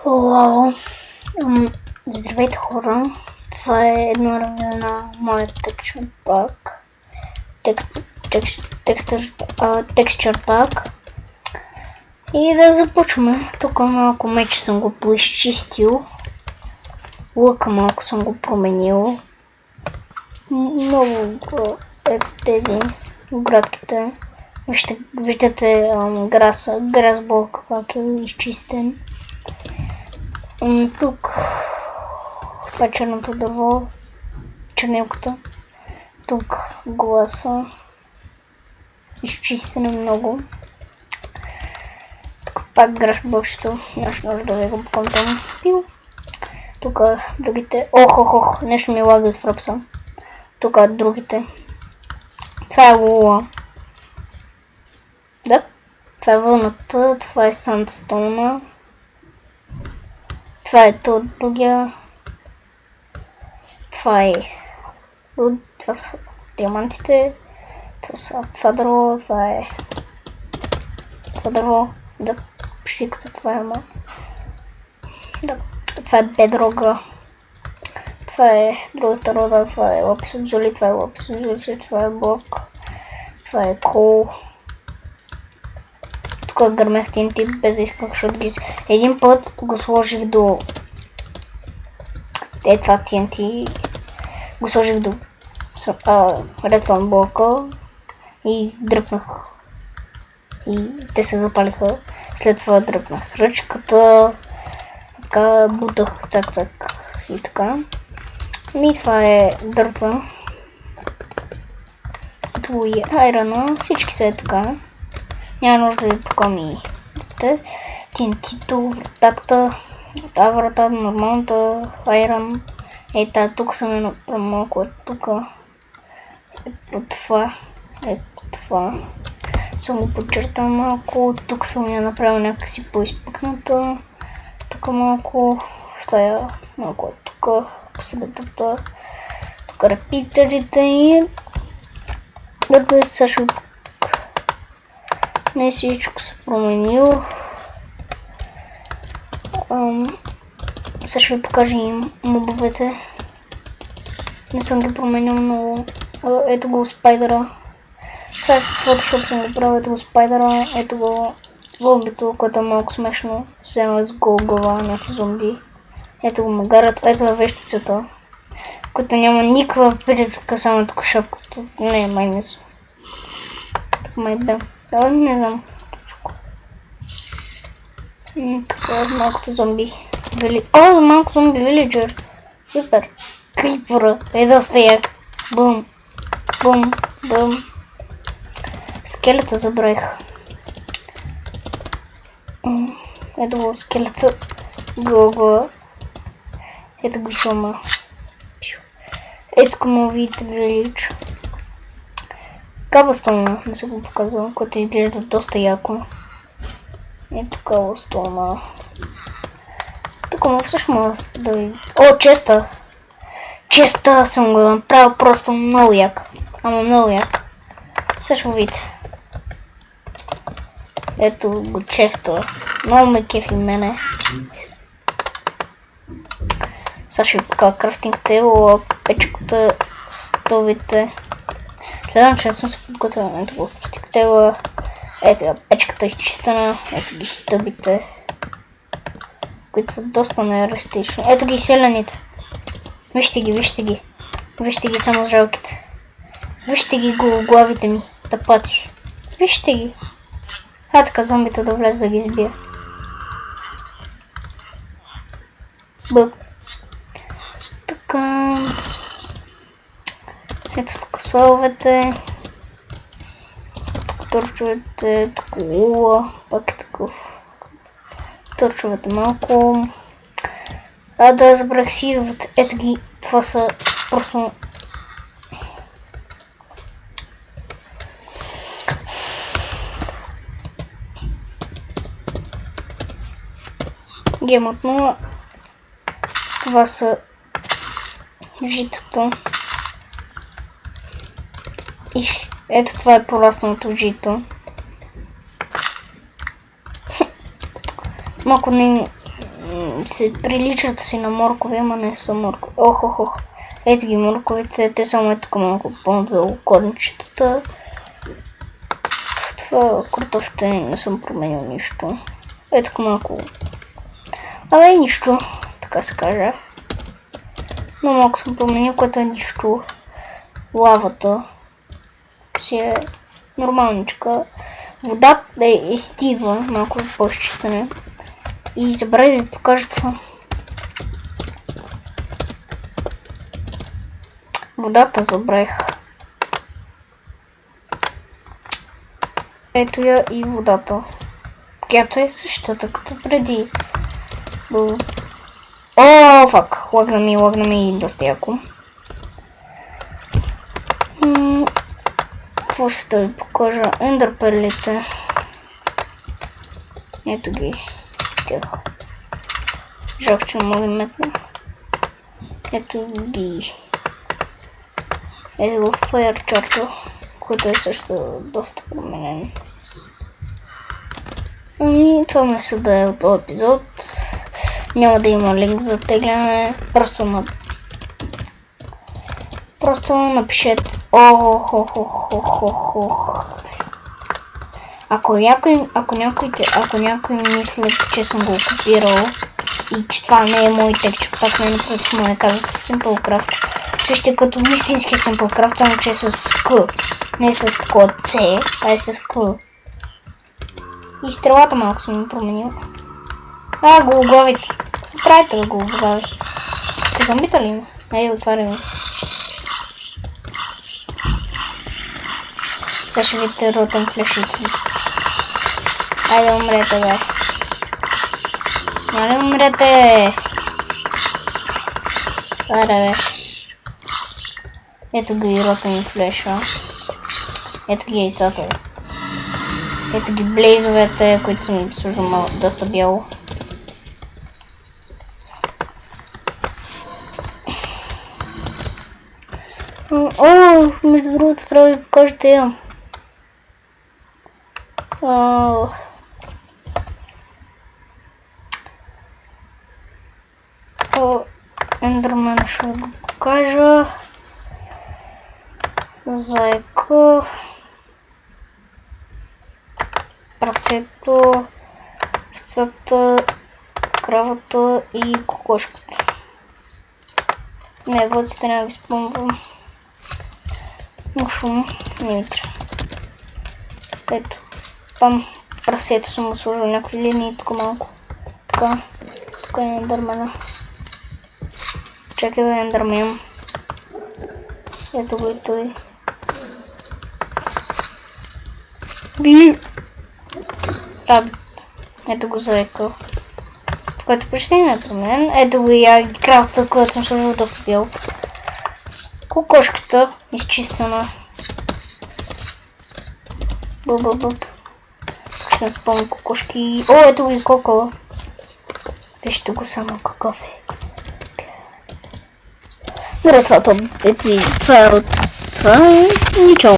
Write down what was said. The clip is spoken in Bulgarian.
Уау! Здравейте, хора! Това е едно ревю на моя текстчър пак. Текстчър пак. И да започваме. Тук малко меч съм го поизчистил. Лъка малко съм го променил. Много тези градките. Виждате грасболка как е изчистен. Тук това е черното дърво, чернилката. Тук гласа. Изчистено много. Тук пак грасболчето. Нямаше нужда да ви го покажам. Тук другите. Ох, нещо ми лага от фрапса. Тук другите. Това е лула. Да. Това е вълната. Това е сандстоуна. Това е то другия. Това са диамантите. Това дърво. Това дърво. Да, почти като това е, да, това е бедрога. Това е другата рода. Това е лапис лазули. Това е лапис лазули. Това е блок. Това е кол. Тук гърмех TNT без да исках, защото един път го сложих до това TNT, го сложих до редстон блока и дръпнах. И те се запалиха. След това дръпнах ръчката, така бутах цак и така. И това е дърта. Това е айрона. Всички са е така. Няма нужда да поками TNT-то, вратата, тази врата, нормалната, айрон. Тук съм е малко тук. Това. Съм го подчертал малко. Тук съм я направил някакси по-изпъкната. Тук малко. В тая малко е тук. Посредата. Тук репитерите и да също. Не всичко се променил. Сега ще ви покажа и мобовете. Не съм ги променил много. Ето го спайдера. Това е с Photoshop съм го правил. Ето го спайдера. Ето го зомбито, което е малко смешно. Все едно е с гол глава, някакви зомби. Ето го магарът. Ето е вещицата, която няма никаква прилика, само тук шапката. Не, май не са. Тук май бе. Не знам. Така е малкото зомби. Малко зомби вилиджър. Супер. Крипъра е доста як. Бум. Скелета забравих. Ето го скелета. Глава. Ето го слома. Ето го новите вилидж. Каблстоуна, не съм го показал, който изглежда доста яко. Ето каблстоуна. Тук му всъщност да ви... Честа! Честа съм го направил просто много як. Ама много як. Също видите. Ето го честа. Много ме кефи мене. Сега ще ви покажа крафтинг тейбъла, печката, стовите. Следвам, че съм се подготвил. Ето го крафтинг тейбъла. Ето печката изчистена. Ето ги стъбите, които са доста нереалистични. Ето ги селяните. Вижте ги. Вижте ги само жалките. Вижте ги главите ми, тъпаци. Вижте ги. Така зомбите да влезе да ги избия. Така. Ето тук славовете. Тук торчовете, тук лула. Пак е такъв. Торчовете малко. Да, забрах сидовете. Ето ги. Това са просто... Гемът. Това са житото. И ето това е порасналото жито. Малко не се приличат си на моркови, ама не са моркови. Ох. Ето ги морковите, те само е тук малко по-надолу корнчетата. Това картофите не съм променил нищо. Ето тук малко. Абе нищо, така се каже. Но малко съм променил, което е нищо. Лавата си е нормалничка. Водата е стива, малко по-изчистане. И забравя да ви покажа това. Водата забравих. Ето я и водата. Която е същата като преди. О, фак! Лагна ми доста яко. Какво ще да ви покажа? Ендърперлите. Ето ги. Жалко, че не мога да метна. Ето ги. Ето в Fire Charger, който е също доста променен. И това ме се да е от този епизод. Няма да има линк за тегляне. Просто напишете. Ако някой мисля, че съм го копирал и че това не е мой текст, пак не напротив му е каза с Simplecraft. Същия като истински Simplecraft, само че е с К. Не с код C, а е с К. И стрелата малко съм променил. Гологлавите. Правите да гологлави. Зомбита ли има? Отваряме. Сега ще видите ротен флешите. Айде умрете, бе. Нали умрете? Айде, бе. Ето ги ротен флеша. Ето ги яйцата. Ето ги блейзовете, които съм служил доста бяло. Между другото трябва да ви покажете я. Ендермен ще го покажа. Зайка. Прасето. Овцата. Кравата и кокошката. Не, водите няма ги спомням. Но шум не утре. Ето. Там прасето съм сложил някакви линии тук малко. Така. Тук е ендърмена. Чакай, бе, ендърмен. Ето го и той. Ето го зайка. Което почти не е променен. Ето го и кравата, която съм сложил доста бял. Кокошката изчистена. Бъб. Ще не спомня кокошки. Ето го и коко. Вижте го само какъв е. Добре, това е от това. Ничало.